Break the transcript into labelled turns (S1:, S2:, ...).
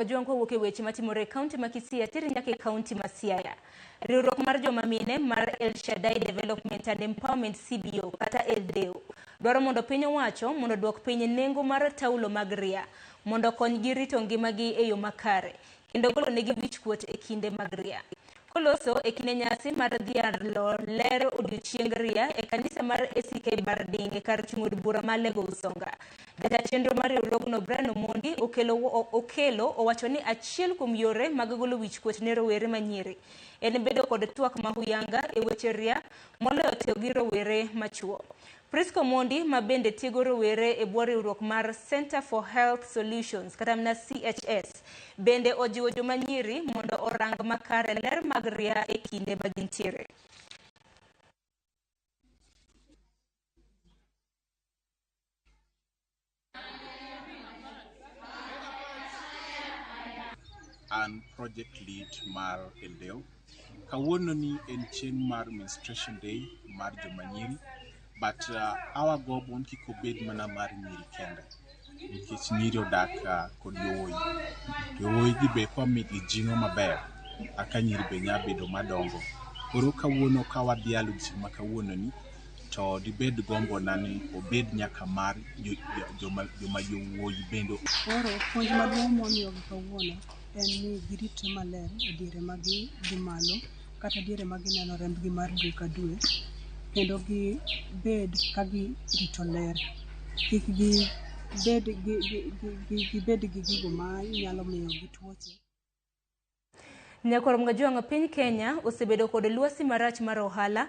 S1: Juan kowuok e weche matimore kaunti ma Kisii tir nyaka e kaunti ma Siaya. Riwruok mar joma mine mar El Shaddai Development and Empowerment CBO kata ELDEO dwaro mondo piny owacho mondo duok piny nengo mar taulo mag ria mondo konygi rito ngimagi e yo makare kendo golo negi wichkuot e kinde mag ria. Koloso e kinde nyasi mar dhialo ler odiochieng ria e kanisa mar ACK Barding e kar chung' od bura ma Lego Usonga. Jata chenro mar riwruogno Brian Omondi okelo owacho ni achiel kuom yore mag golo wichkuot ne rowere manyiri en bedo kod twak mahuyanga e weche ria moloyo tiyo gi rowere machuo. Prisco Mondi ma bende tiego rowere e bwo riwruok mar Center for Health Solutions kata mana CHS bende ojiwo joma nyiri mondo orang makare ler mag ria e kinde ma gintiere.
S2: An project lead mar ELDEO. Kawuono ni en chieng' mar menstruation day mar joma nyiri, but our goal won kik obed mana mar nyiri kende nikech nyiri odak kod yowuoyi. Yowuoyi gi be komigi jing'o maber aka nyiri be nya bedo madongo. Koro kawuono ka wadhialo chieng' ma kawuono ni to dibed gombo na ni obed nyaka mar joma yowuoyi bendo.
S3: Oro puonj maduong' momiyo kawuono en ni girito maler e diere ma gi malo kata diere ma gineno rembgi mar dwe ka dwe kendo gibed ka girito ler. Kik gibed gi gigo ma nyalo miyo gi tuoche.
S1: Nyakorom Gajuang piny Kenya osebedo kod lwasi marach mar ohala